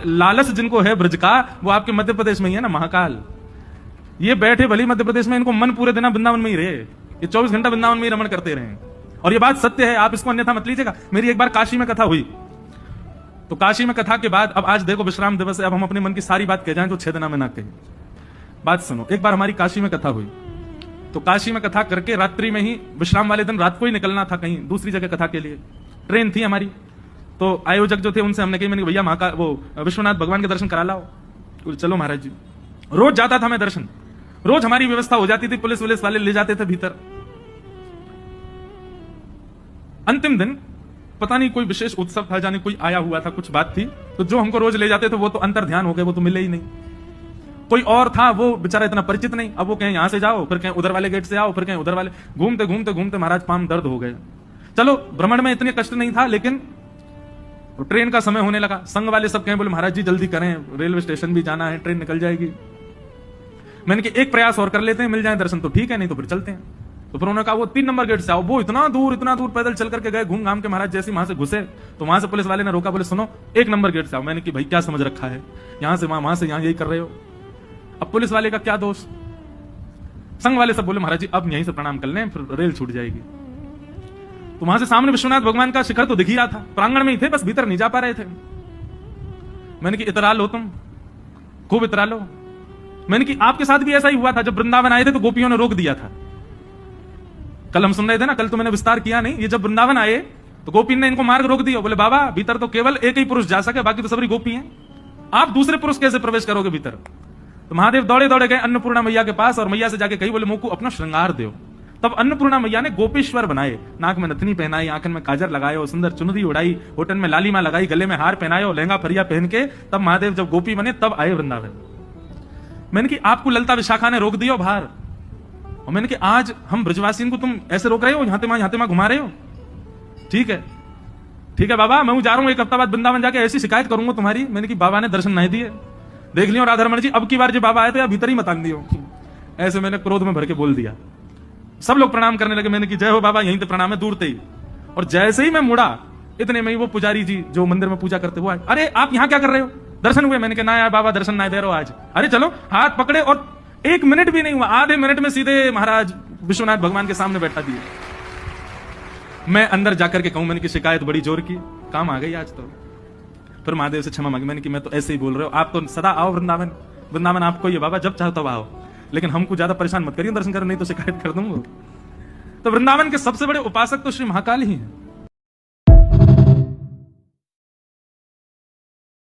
लालच जिनको है ब्रज का, वो आपके मध्य प्रदेश में ही है ना, महाकाल। ये बैठे भली मध्य प्रदेश में, इनको मन पूरे दिन वृंदावन में ही रहे, ये 24 घंटा वृंदावन में ही रमण करते रहे। और ये बात सत्य है, आप इसको अन्यथा मत लीजिएगा। मेरी एक बार काशी में कथा हुई, तो काशी में कथा के बाद, अब आज देखो विश्राम दिवस है, अब हम अपने मन की सारी बात कह जाएं जो 6 दिना में ना कहे। बात सुनो, एक बार हमारी काशी में कथा हुई, तो काशी में कथा करके रात्रि में ही, विश्राम वाले दिन रात को ही निकलना था कहीं दूसरी जगह कथा के लिए, ट्रेन थी हमारी। तो आयोजक जो थे उनसे हमने कही, मैंने भैया महाकाल वो विश्वनाथ भगवान के दर्शन करा लाओ। तो चलो महाराज जी। रोज जाता था मैं दर्शन, रोज हमारी व्यवस्था हो जाती थी, पुलिस वुलिस वाले ले जाते थे भीतर। अंतिम दिन पता नहीं कोई विशेष उत्सव था, जाने कोई आया हुआ था, कुछ बात थी, तो जो हमको रोज ले जाते थे वो तो अंतर ध्यान हो गए, वो तो मिले ही नहीं। कोई और था, वो बेचारा इतना परिचित नहीं। अब वो कहें यहां से जाओ, फिर कहें उधर वाले गेट से आओ, फिर कहें उधर वाले, घूमते घूमते घूमते महाराज पांव दर्द हो गए। चलो भ्रमण में इतने कष्ट नहीं था, लेकिन ट्रेन का समय होने लगा। संघ वाले सब कहें, बोले महाराज जी जल्दी करें, रेलवे स्टेशन भी जाना है, ट्रेन निकल जाएगी। मैंने कि एक प्रयास और कर लेते हैं, मिल जाए दर्शन तो ठीक है, नहीं तो फिर चलते हैं। तो फिर उन्होंने कहा वो 3 नंबर गेट से आओ। वो इतना दूर पैदल चल करके गए, घूम घाम के महाराज जैसे वहां से घुसे, तो वहां से पुलिस वाले ने रोका, बोले सुनो 1 नंबर गेट से आओ। मैंने कि भाई क्या समझ रखा है, यहां से वहां से यहां यही कर रहे हो। अब पुलिस वाले का क्या दोष। संघ वाले सब बोले महाराज जी अब यहीं से प्रणाम कर लें, फिर रेल छूट जाएगी। तो वहां से सामने विश्वनाथ भगवान का शिखर तो दिख ही रहा था, प्रांगण में ही थे, बस भीतर नहीं जा पा रहे थे। मैंने कि इतरा लो, तुम खूब इतरा लो। मैंने कि आपके साथ भी ऐसा ही हुआ था, जब वृंदावन आए थे तो गोपियों ने रोक दिया था। कल हम सुन रहे थे ना, कल तो मैंने विस्तार किया नहीं। ये जब वृंदावन आए तो गोपी ने इनको मार्ग रोक दिया, बोले बाबा भीतर तो केवल एक ही पुरुष जा सके, बाकी तो सबरी गोपी हैं, आप दूसरे पुरुष कैसे प्रवेश करोगे भीतर। तो महादेव दौड़े दौड़े गए अन्नपूर्णा मैया के पास, और मैया से जाके कही, बोले मुंह को अपना श्रृंगार दो। तब अन्नपूर्णा मैया ने गोपेश्वर बनाए, नाक में नथनी पहनाई, आंखन में काजर लगाए, सुंदर चुनरी उड़ाई, होटन में लालिमा लगाई, गले में हार पहनाए, लहंगा फरिया पहन के तब महादेव जब गोपी बने तब आए वृंदावन। मैंने कि आपको ललता विशाखा ने रोक दिया बाहर, और मैंने कि आज हम ब्रजवासियों को तुम ऐसे रोक रहे हो, यहाँ ते घुमा रहे हो। ठीक है बाबा, मैं जा रहा हूँ, 1 हफ्ता बाद वृंदावन जाके ऐसी शिकायत करूंगा तुम्हारी। मैंने कि बाबा ने दर्शन नहीं दिए, देख लियो राधारमण जी, अब की बार जो बाबा आए तो या भीतर ही मत आन दियो। ऐसे मैंने क्रोध में भर के बोल दिया। सब लोग प्रणाम करने लगे। मैंने कि जय हो बाबा, यहीं तो प्रणाम है, दूर थे ही। और जैसे ही मैं मुड़ा, इतने में ही वो पुजारी जी जो मंदिर में पूजा करते हुए आए। अरे आप यहाँ क्या कर रहे हो, दर्शन हुए? मैंने कहा ना यार बाबा, दर्शन नहीं दे रहे हो आज। अरे चलो, हाथ पकड़े, और 1 मिनट भी नहीं हुआ, आधे मिनट में सीधे महाराज विश्वनाथ भगवान के सामने बैठा दिए। मैं अंदर जाकर के कहूं, मैंने की शिकायत बड़ी जोर की, काम आ गई आज तो। फिर महादेव से क्षमा मांगी। मैंने कि मैं तो ऐसे ही बोल रहे हो, आप तो सदा आओ वृंदावन आपको ये बाबा जब चाहो तब आओ, लेकिन हमको ज्यादा परेशान मत करिए दर्शन कर, नहीं तो शिकायत कर दूंगा। तो वृंदावन के सबसे बड़े उपासक तो श्री महाकाल ही हैं।